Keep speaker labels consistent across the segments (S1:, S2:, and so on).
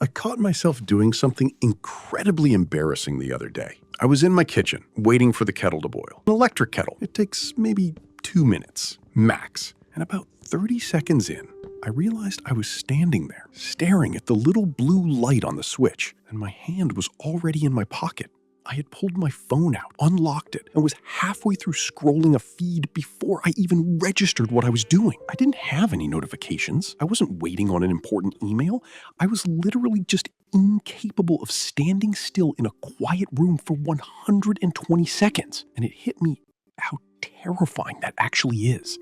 S1: I caught myself doing something incredibly embarrassing the other day. I was in my kitchen, waiting for the kettle to boil. An electric kettle. It takes maybe 2 minutes, max. And about 30 seconds in, I realized I was standing there, staring at the little blue light on the switch, and my hand was already in my pocket. I had pulled my phone out, unlocked it, and was halfway through scrolling a feed before I even registered what I was doing. I didn't have any notifications. I wasn't waiting on an important email. I was literally just incapable of standing still in a quiet room for 120 seconds. And it hit me how terrifying that actually is.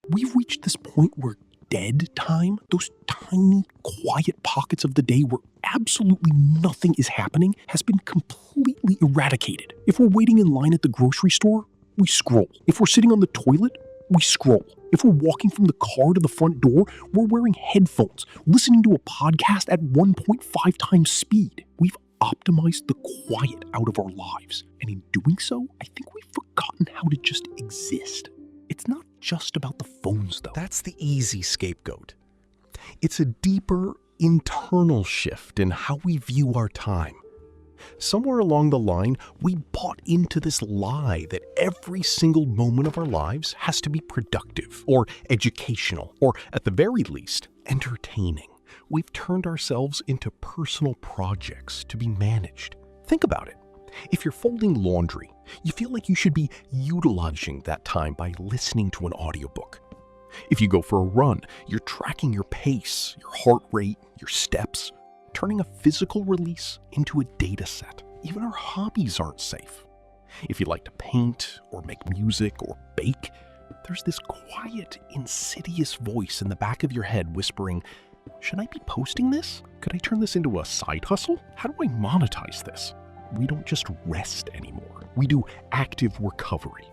S1: We've reached this point where dead time, those tiny, quiet pockets of the day where absolutely nothing is happening, has been completely eradicated. If we're waiting in line at the grocery store, we scroll. If we're sitting on the toilet, we scroll. If we're walking from the car to the front door, we're wearing headphones, listening to a podcast at 1.5 times speed. We've optimized the quiet out of our lives. And in doing so, I think we've forgotten how to just exist. It's not just about the phones, though.
S2: That's the easy scapegoat. It's a deeper, internal shift in how we view our time. Somewhere along the line, we bought into this lie that every single moment of our lives has to be productive, or educational, or at the very least, entertaining. We've turned ourselves into personal projects to be managed. Think about it. If you're folding laundry, you feel like you should be utilizing that time by listening to an audiobook. If you go for a run, you're tracking your pace, your heart rate, your steps, turning a physical release into a data set. Even our hobbies aren't safe. If you like to paint, or make music, or bake, there's this quiet, insidious voice in the back of your head whispering, "Should I be posting this? Could I turn this into a side hustle? How do I monetize this?" We don't just rest anymore. We do active recovery.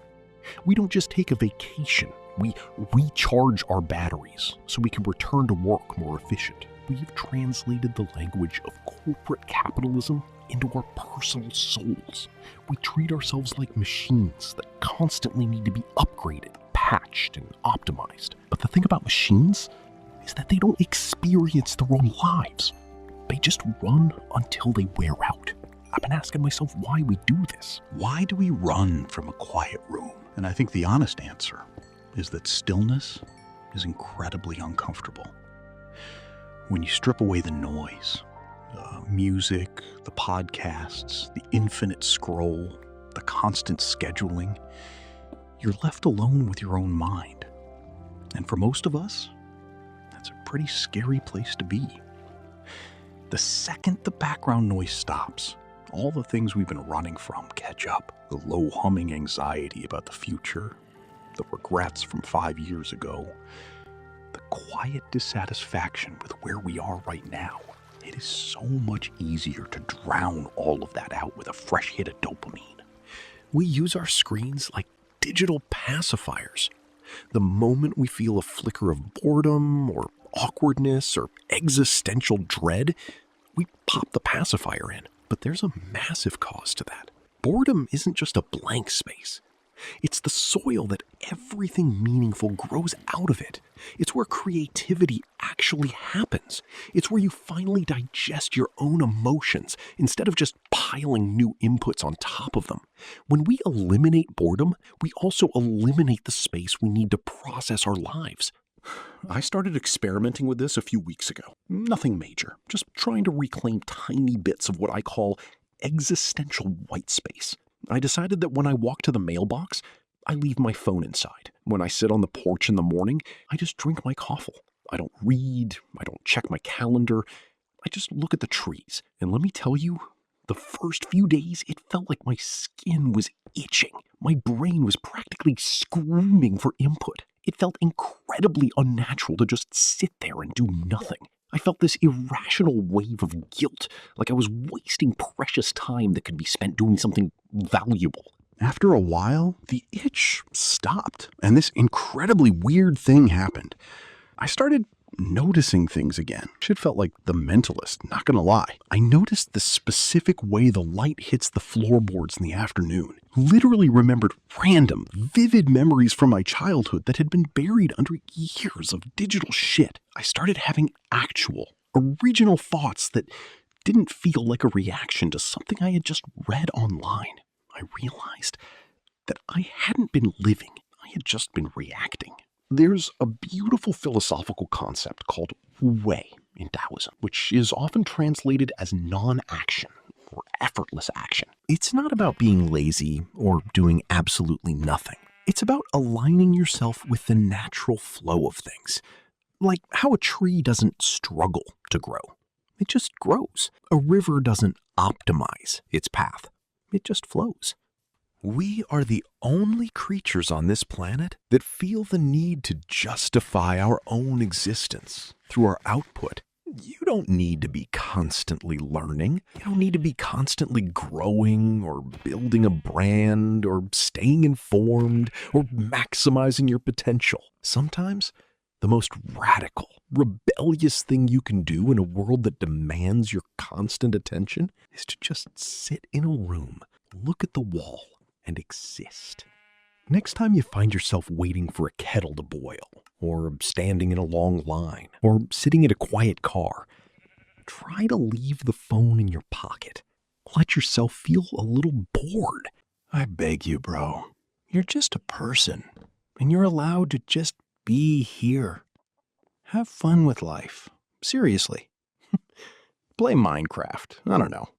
S2: We don't just take a vacation. We recharge our batteries so we can return to work more efficient. We've translated the language of corporate capitalism into our personal souls. We treat ourselves like machines that constantly need to be upgraded, patched, and optimized. But the thing about machines is that they don't experience their own lives. They just run until they wear out. I've been asking myself why we do this.
S3: Why do we run from a quiet room? And I think the honest answer is that stillness is incredibly uncomfortable. When you strip away the noise, the music, the podcasts, the infinite scroll, the constant scheduling, you're left alone with your own mind. And for most of us, that's a pretty scary place to be. The second the background noise stops, all the things we've been running from catch up. The low humming anxiety about the future, the regrets from 5 years ago, the quiet dissatisfaction with where we are right now. It is so much easier to drown all of that out with a fresh hit of dopamine.
S2: We use our screens like digital pacifiers. The moment we feel a flicker of boredom or awkwardness or existential dread, we pop the pacifier in. But there's a massive cause to that. Boredom isn't just a blank space. It's the soil that everything meaningful grows out of it. It's where creativity actually happens. It's where you finally digest your own emotions instead of just piling new inputs on top of them. When we eliminate boredom, we also eliminate the space we need to process our lives. I started experimenting with this a few weeks ago. Nothing major, just trying to reclaim tiny bits of what I call existential white space. I decided that when I walk to the mailbox, I leave my phone inside. When I sit on the porch in the morning, I just drink my coffee. I don't read, I don't check my calendar, I just look at the trees. And let me tell you, the first few days, it felt like my skin was itching. My brain was practically screaming for input. It felt incredibly unnatural to just sit there and do nothing. I felt this irrational wave of guilt, like I was wasting precious time that could be spent doing something valuable.
S3: After a while, the itch stopped, and this incredibly weird thing happened. I started noticing things again. Shit felt like The Mentalist, not gonna lie. I noticed the specific way the light hits the floorboards in the afternoon. Literally remembered random, vivid memories from my childhood that had been buried under years of digital shit. I started having actual,
S2: Original thoughts that didn't feel like a reaction to something I had just read online. I realized that I hadn't been living, I had just been reacting. There's a beautiful philosophical concept called wu wei in Taoism, which is often translated as non-action or effortless action. It's not about being lazy or doing absolutely nothing. It's about aligning yourself with the natural flow of things. Like how a tree doesn't struggle to grow. It just grows. A river doesn't optimize its path. It just flows. We are the only creatures on this planet that feel the need to justify our own existence through our output. You don't need to be constantly learning. You don't need to be constantly growing or building a brand or staying informed or maximizing your potential. Sometimes the most radical, rebellious thing you can do in a world that demands your constant attention is to just sit in a room, look at the wall, and exist. Next time you find yourself waiting for a kettle to boil, or standing in a long line, or sitting in a quiet car, try to leave the phone in your pocket. Let yourself feel a little bored. I beg you, bro. You're just a person, and you're allowed to just be here. Have fun with life. Seriously. Play Minecraft. I don't know.